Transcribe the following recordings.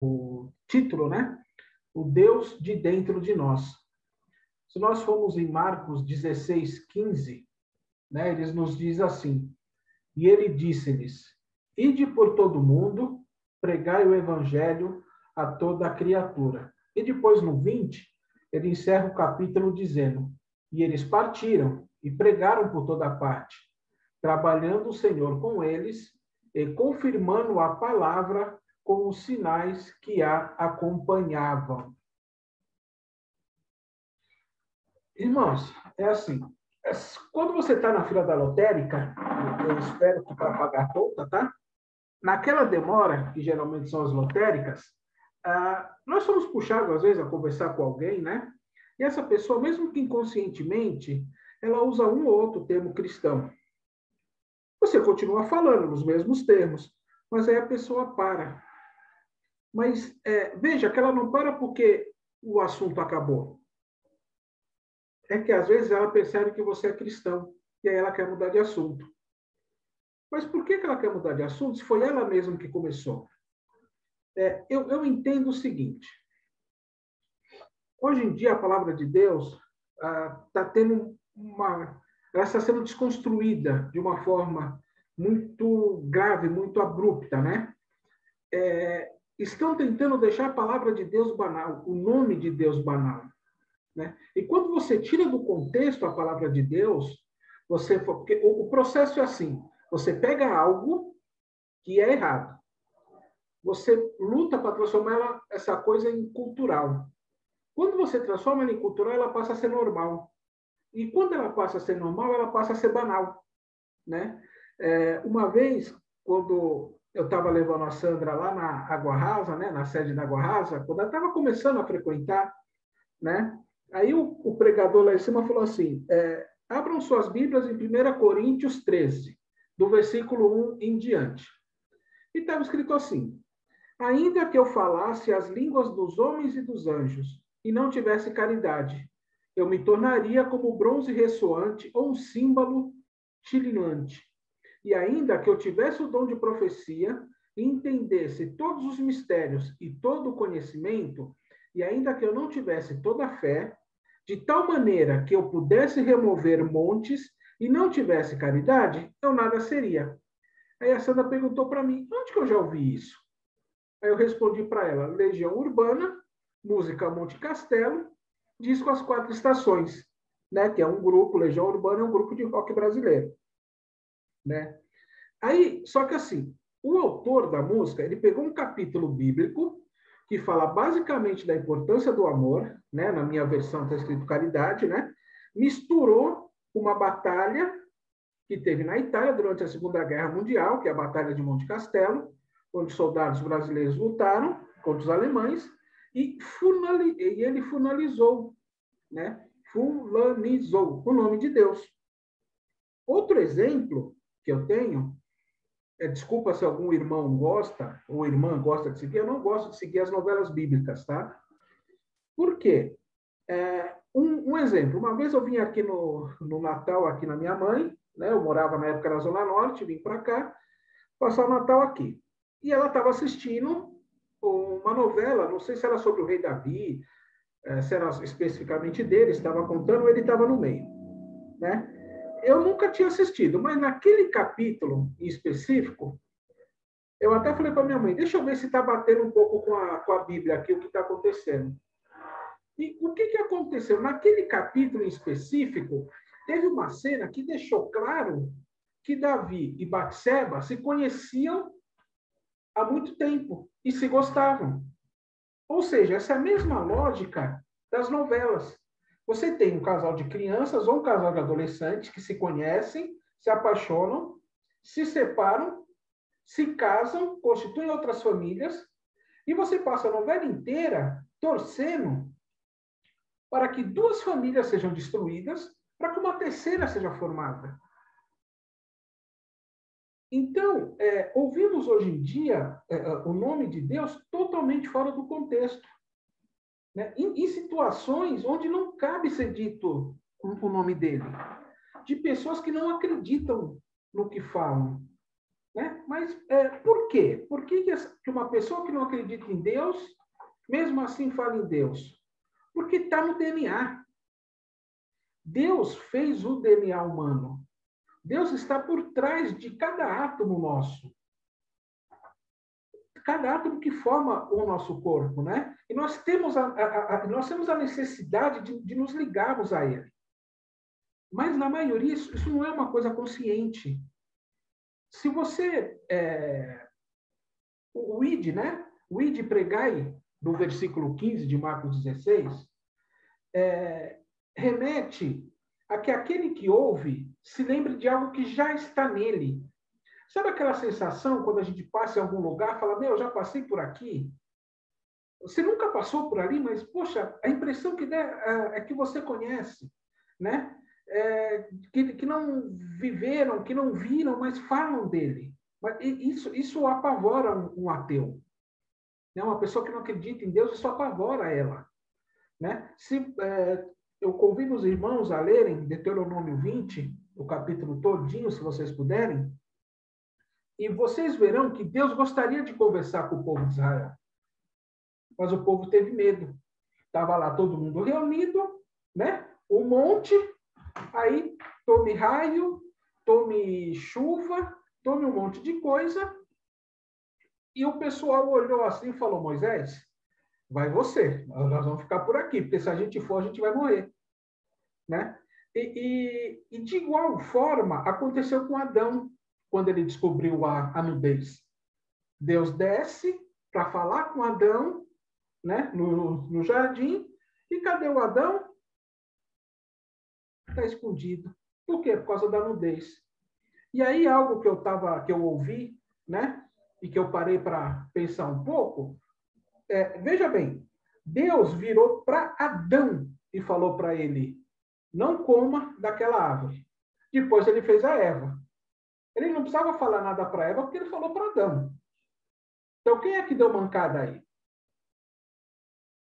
o título, né? O Deus de dentro de nós. Se nós formos em Marcos 16:15, né, ele nos diz assim: e ele disse-lhes: ide por todo o mundo, pregai o evangelho a toda a criatura. E depois, no 20, ele encerra o capítulo dizendo: e eles partiram e pregaram por toda parte, trabalhando o Senhor com eles e confirmando a palavra com os sinais que a acompanhavam. Irmãos, é assim, quando você está na fila da lotérica, eu espero que para pagar a conta, tá? Naquela demora, que geralmente são as lotéricas, nós somos puxados, às vezes, a conversar com alguém, né? E essa pessoa, mesmo que inconscientemente, ela usa um ou outro termo cristão. Você continua falando nos mesmos termos, mas aí a pessoa para. Mas veja que ela não para porque o assunto acabou. É que, às vezes, ela percebe que você é cristão, e aí ela quer mudar de assunto. Mas por que ela quer mudar de assunto se foi ela mesma que começou? Eu entendo o seguinte. Hoje em dia, a palavra de Deus está tendo ela está sendo desconstruída de uma forma muito grave, muito abrupta, né? Estão tentando deixar a palavra de Deus banal, o nome de Deus banal, né? E quando você tira do contexto a palavra de Deus, porque o processo é assim: você pega algo que é errado, você luta para transformar essa coisa em cultural. Quando você transforma ela em cultural, ela passa a ser normal. E quando ela passa a ser normal, ela passa a ser banal, né? Uma vez, quando eu estava levando a Sandra lá na Água Rasa, né, na sede da Água Rasa, quando ela estava começando a frequentar, né, aí o pregador lá em cima falou assim: abram suas Bíblias em 1 Coríntios 13, do versículo 1 em diante. E estava escrito assim: ainda que eu falasse as línguas dos homens e dos anjos, e não tivesse caridade, eu me tornaria como bronze ressoante ou um símbolo tilinante. E ainda que eu tivesse o dom de profecia, e entendesse todos os mistérios e todo o conhecimento, e ainda que eu não tivesse toda a fé, de tal maneira que eu pudesse remover montes e não tivesse caridade, eu nada seria. Aí a Sandra perguntou para mim: onde que eu já ouvi isso? Aí eu respondi para ela: Legião Urbana, música Monte Castelo, disco As Quatro Estações, né? Que é um grupo, Legião Urbana é um grupo de rock brasileiro, né? Aí, só que assim, o autor da música, ele pegou um capítulo bíblico que fala basicamente da importância do amor, né? Na minha versão está escrito caridade, né? Misturou uma batalha que teve na Itália durante a Segunda Guerra Mundial, que é a Batalha de Monte Castelo, onde soldados brasileiros lutaram contra os alemães, e ele fulanizou, né? Fulanizou o nome de Deus. Outro exemplo que eu tenho, desculpa se algum irmão gosta, ou irmã gosta de seguir, eu não gosto de seguir as novelas bíblicas, tá? Por quê? Um exemplo, uma vez eu vim aqui no Natal, aqui na minha mãe, né? Eu morava na época na Zona Norte, vim para cá, passar o Natal aqui. E ela estava assistindo uma novela, não sei se era sobre o rei Davi, se era especificamente dele, estava contando, ou ele estava no meio, né? Eu nunca tinha assistido, mas naquele capítulo em específico, eu até falei para minha mãe: deixa eu ver se está batendo um pouco com a Bíblia aqui, o que está acontecendo. E o que aconteceu? Naquele capítulo em específico, teve uma cena que deixou claro que Davi e Batseba se conheciam há muito tempo e se gostavam. Ou seja, essa é a mesma lógica das novelas. Você tem um casal de crianças ou um casal de adolescentes que se conhecem, se apaixonam, se separam, se casam, constituem outras famílias, e você passa a novela inteira torcendo para que duas famílias sejam destruídas, para que uma terceira seja formada. Então, ouvimos hoje em dia o nome de Deus totalmente fora do contexto, né? Em situações onde não cabe ser dito o nome dele, de pessoas que não acreditam no que falam. Né? Mas por quê? Por que que uma pessoa que não acredita em Deus, mesmo assim fala em Deus? Porque está no DNA. Deus fez o DNA humano. Deus está por trás de cada átomo nosso. Cada átomo que forma o nosso corpo, né? E nós temos a necessidade de nos ligarmos a Ele. Mas, na maioria, isso não é uma coisa consciente. Se você... o id, né? O id pregai, do versículo 15 de Marcos 16, remete a que aquele que ouve se lembre de algo que já está nele. Sabe aquela sensação quando a gente passa em algum lugar e fala, meu, eu já passei por aqui? Você nunca passou por ali, mas, poxa, a impressão que dá é que você conhece, né? Que não viveram, que não viram, mas falam dele. Isso apavora um ateu. Né? Uma pessoa que não acredita em Deus, isso apavora ela. Né? Eu convido os irmãos a lerem Deuteronômio 20, o capítulo todinho, se vocês puderem, e vocês verão que Deus gostaria de conversar com o povo de Israel. Mas o povo teve medo. Estava lá todo mundo reunido, né? Um monte, aí tome raio, tome chuva, tome um monte de coisa. E o pessoal olhou assim e falou, Moisés, vai você, nós vamos ficar por aqui, porque se a gente for, a gente vai morrer. Né? E de igual forma, aconteceu com Adão, quando ele descobriu a nudez. Deus desce para falar com Adão, né, no jardim, e cadê o Adão? Está escondido. Por quê? Por causa da nudez. E aí, algo que eu ouvi, né, e que eu parei para pensar um pouco, veja bem, Deus virou para Adão e falou para ele, não coma daquela árvore. Depois ele fez a Eva. Ele não precisava falar nada para Eva, porque ele falou para Adão. Então, quem é que deu mancada aí?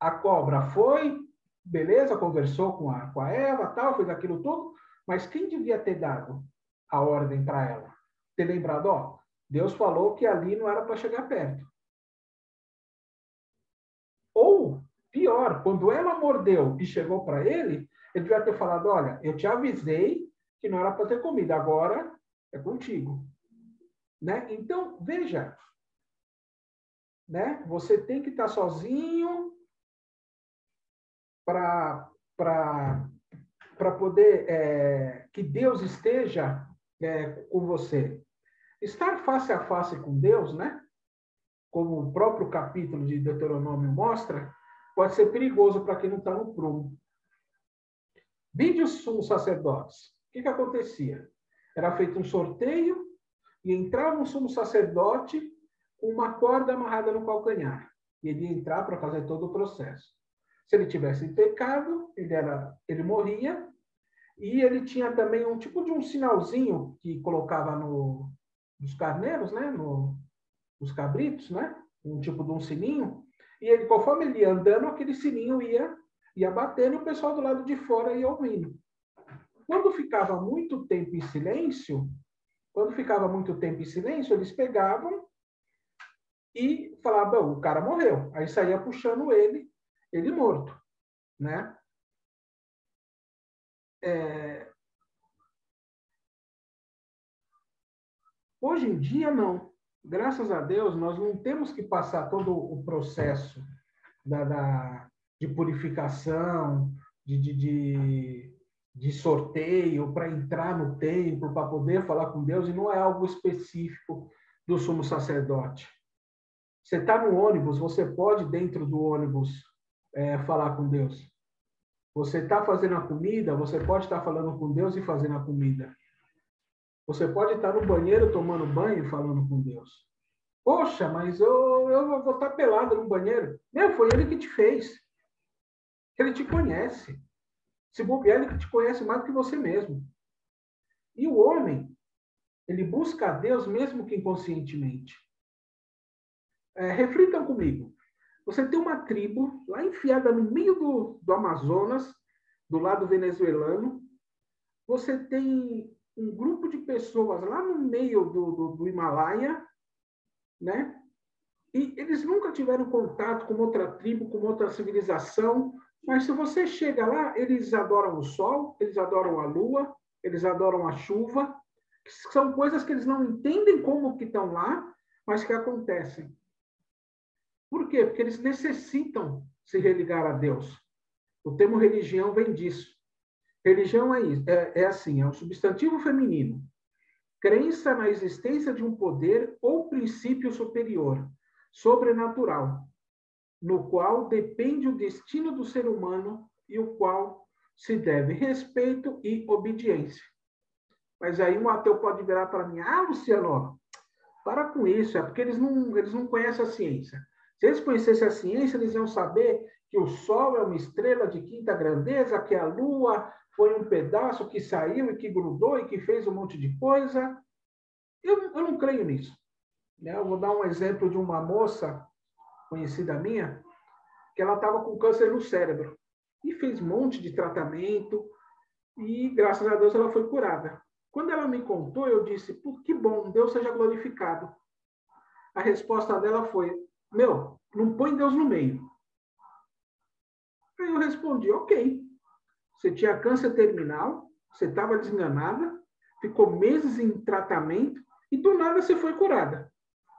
A cobra foi, beleza, conversou com a Eva, tal, fez aquilo tudo, mas quem devia ter dado a ordem para ela? Ter lembrado, ó, Deus falou que ali não era para chegar perto. Ou, pior, quando ela mordeu e chegou para ele devia ter falado, olha, eu te avisei que não era para ter comida, agora é contigo. Né? Então, veja, né? Você tem que estar sozinho para poder que Deus esteja com você. Estar face a face com Deus, né? Como o próprio capítulo de Deuteronômio mostra, pode ser perigoso para quem não está no prumo. Vide os sumos sacerdotes. O que acontecia? Era feito um sorteio e entrava um sumo sacerdote com uma corda amarrada no calcanhar. E ele ia entrar para fazer todo o processo. Se ele tivesse pecado, ele morria. E ele tinha também um tipo de um sinalzinho que colocava nos carneiros, né? Nos cabritos, né? Um tipo de um sininho. E ele, conforme ele ia andando, aquele sininho ia batendo e o pessoal do lado de fora ia ouvindo. Quando ficava muito tempo em silêncio, eles pegavam e falavam, o cara morreu. Aí saía puxando ele morto, né? Hoje em dia, não. Graças a Deus, nós não temos que passar todo o processo de purificação, de sorteio para entrar no templo, para poder falar com Deus, e não é algo específico do sumo sacerdote. Você está no ônibus, você pode, dentro do ônibus, falar com Deus. Você está fazendo a comida, você pode estar falando com Deus e fazendo a comida. Você pode estar no banheiro tomando banho e falando com Deus. Poxa, mas eu vou estar pelado no banheiro. Meu, foi ele que te fez. Ele te conhece. Se bobear, ele que te conhece mais do que você mesmo. E o homem, ele busca a Deus mesmo que inconscientemente. Reflitam comigo. Você tem uma tribo lá enfiada no meio do Amazonas, do lado venezuelano. Você tem um grupo de pessoas lá no meio do Himalaia, né? E eles nunca tiveram contato com outra tribo, com outra civilização, mas se você chega lá, eles adoram o sol, eles adoram a lua, eles adoram a chuva, que são coisas que eles não entendem como que estão lá, mas que acontecem. Por quê? Porque eles necessitam se religar a Deus. O termo religião vem disso. Religião é assim, é um substantivo feminino. Crença na existência de um poder ou princípio superior, sobrenatural, no qual depende o destino do ser humano e o qual se deve respeito e obediência. Mas aí um ateu pode virar para mim, Luciano, para com isso, é porque eles não conhecem a ciência. Se eles conhecessem a ciência, eles iam saber que o Sol é uma estrela de quinta grandeza, que a Lua foi um pedaço que saiu e que grudou e que fez um monte de coisa. Eu não creio nisso. Eu vou dar um exemplo de uma moça conhecida minha, que ela estava com câncer no cérebro e fez um monte de tratamento e, graças a Deus, ela foi curada. Quando ela me contou, eu disse, pô, que bom, Deus seja glorificado. A resposta dela foi, não põe Deus no meio. Aí eu respondi, ok. Você tinha câncer terminal, você estava desenganada, ficou meses em tratamento e do nada você foi curada.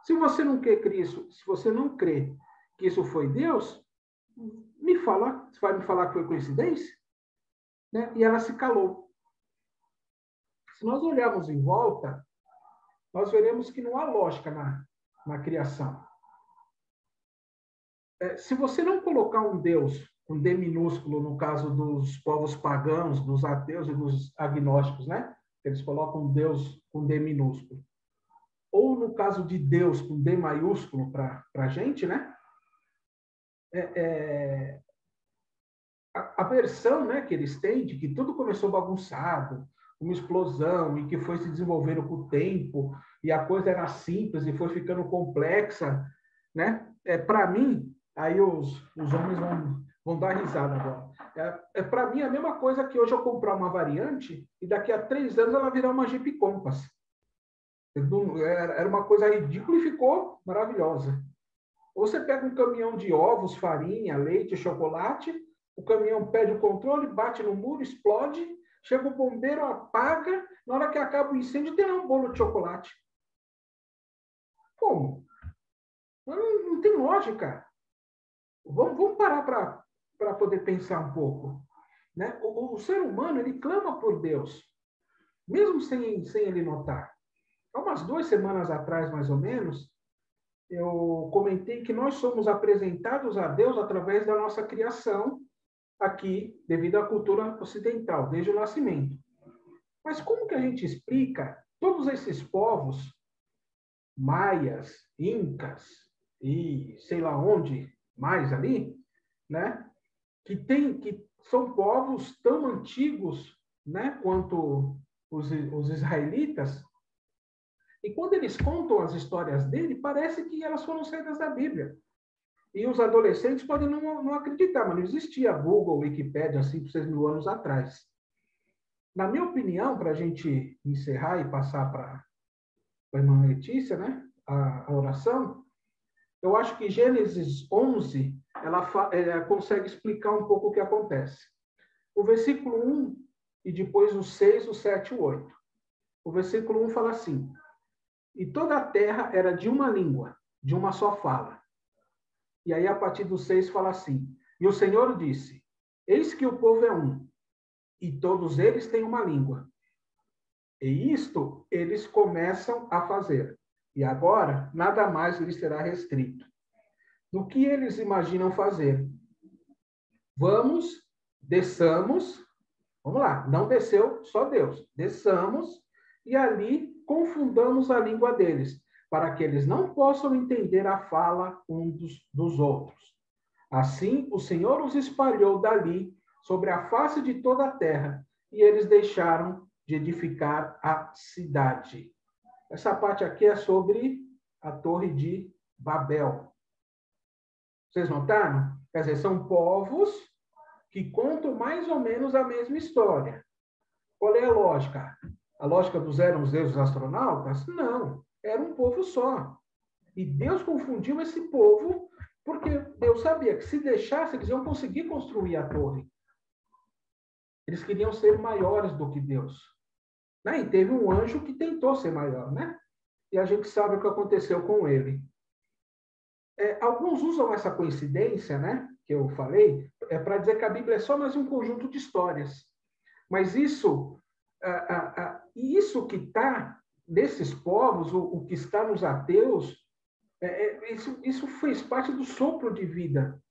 Se você não crê isso, se você não crê que isso foi Deus, me fala, você vai me falar que foi coincidência? Né? E ela se calou. Se nós olharmos em volta, nós veremos que não há lógica na criação. Se você não colocar um Deus com D minúsculo, no caso dos povos pagãos, dos ateus e dos agnósticos, né? Eles colocam Deus com D minúsculo. Ou no caso de Deus com D maiúsculo para a gente, né? A versão, né, que eles têm de que tudo começou bagunçado, uma explosão, e que foi se desenvolvendo com o tempo, e a coisa era simples e foi ficando complexa, né? Para mim, aí os homens vão dar risada agora. Para mim, a mesma coisa que hoje eu comprar uma variante e daqui a 3 anos ela virar uma Jeep Compass. Era uma coisa ridícula e ficou maravilhosa. Ou você pega um caminhão de ovos, farinha, leite, chocolate, o caminhão perde o controle, bate no muro, explode, chega o bombeiro, apaga, na hora que acaba o incêndio tem lá um bolo de chocolate. Como? Não tem lógica. Vamos parar para poder pensar um pouco. Né? O ser humano, ele clama por Deus, mesmo sem ele notar. Há umas 2 semanas atrás, mais ou menos, eu comentei que nós somos apresentados a Deus através da nossa criação aqui, devido à cultura ocidental, desde o nascimento. Mas como que a gente explica todos esses povos, maias, incas e sei lá onde mais ali, né, que são povos tão antigos, né, quanto os israelitas, e quando eles contam as histórias dele, parece que elas foram saídas da Bíblia. E os adolescentes podem não acreditar, mas não existia Google, Wikipédia, 5, 6 mil anos atrás. Na minha opinião, para a gente encerrar e passar para a irmã Letícia, né, a oração, eu acho que Gênesis 11, ela consegue explicar um pouco o que acontece. O versículo 1 e depois o 6, o 7 e o 8. O versículo 1 fala assim, e toda a terra era de uma língua, de uma só fala. E aí, a partir do 6, fala assim, e o Senhor disse, eis que o povo é um, e todos eles têm uma língua. E isto eles começam a fazer. E agora, nada mais lhes será restrito. Do que eles imaginam fazer? Desçamos, vamos lá, não desceu só Deus, desçamos e ali confundamos a língua deles, para que eles não possam entender a fala dos outros. Assim, o Senhor os espalhou dali sobre a face de toda a terra, e eles deixaram de edificar a cidade. Essa parte aqui é sobre a Torre de Babel. Vocês notaram? Quer dizer, são povos que contam mais ou menos a mesma história. Qual é a lógica? A lógica dos eram os deuses astronautas? Não, era um povo só. E Deus confundiu esse povo porque Deus sabia que se deixasse, eles iam conseguir construir a torre. Eles queriam ser maiores do que Deus. Né? E teve um anjo que tentou ser maior, né? E a gente sabe o que aconteceu com ele. Alguns usam essa coincidência, né, que eu falei, para dizer que a Bíblia é só mais um conjunto de histórias. Mas isso que está nesses povos, o que está nos ateus, isso fez parte do sopro de vida.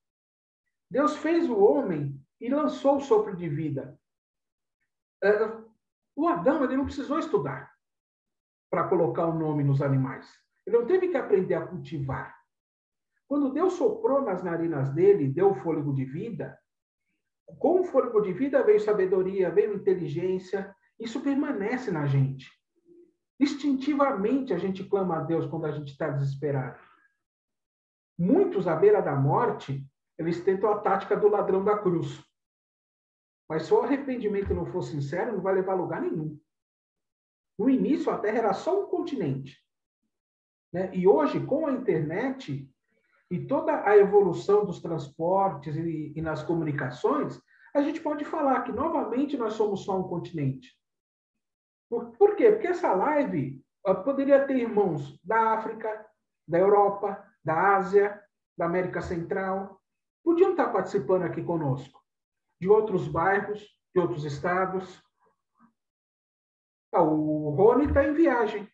Deus fez o homem e lançou o sopro de vida. O Adão, ele não precisou estudar para colocar o nome nos animais. Ele não teve que aprender a cultivar. Quando Deus soprou nas narinas dele, deu o fôlego de vida, com o fôlego de vida veio sabedoria, veio inteligência, isso permanece na gente. Instintivamente a gente clama a Deus quando a gente está desesperado. Muitos, à beira da morte, eles tentam a tática do ladrão da cruz. Mas se o arrependimento não for sincero, não vai levar a lugar nenhum. No início, a Terra era só um continente. Né? E hoje, com a internet e toda a evolução dos transportes e nas comunicações, a gente pode falar que, novamente, nós somos só um continente. Por quê? Porque essa live poderia ter irmãos da África, da Europa, da Ásia, da América Central. Podiam estar participando aqui conosco. De outros bairros, de outros estados. O Rony está em viagem.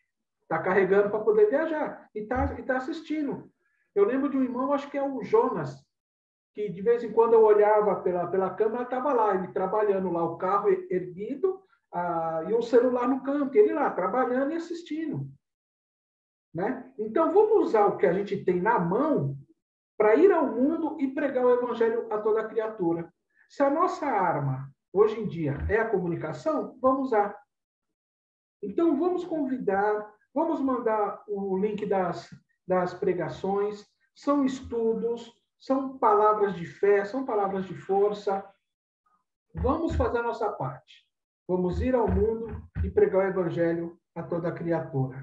Está carregando para poder viajar. E está assistindo. Eu lembro de um irmão, acho que é o Jonas, que de vez em quando eu olhava pela câmera, estava lá, ele trabalhando lá, o carro erguido, e o celular no canto, ele lá, trabalhando e assistindo. Né? Então, vamos usar o que a gente tem na mão para ir ao mundo e pregar o evangelho a toda criatura. Se a nossa arma, hoje em dia, é a comunicação, vamos usar. Então, vamos convidar, vamos mandar o link das pregações, são estudos, são palavras de fé, são palavras de força. Vamos fazer a nossa parte. Vamos ir ao mundo e pregar o evangelho a toda criatura.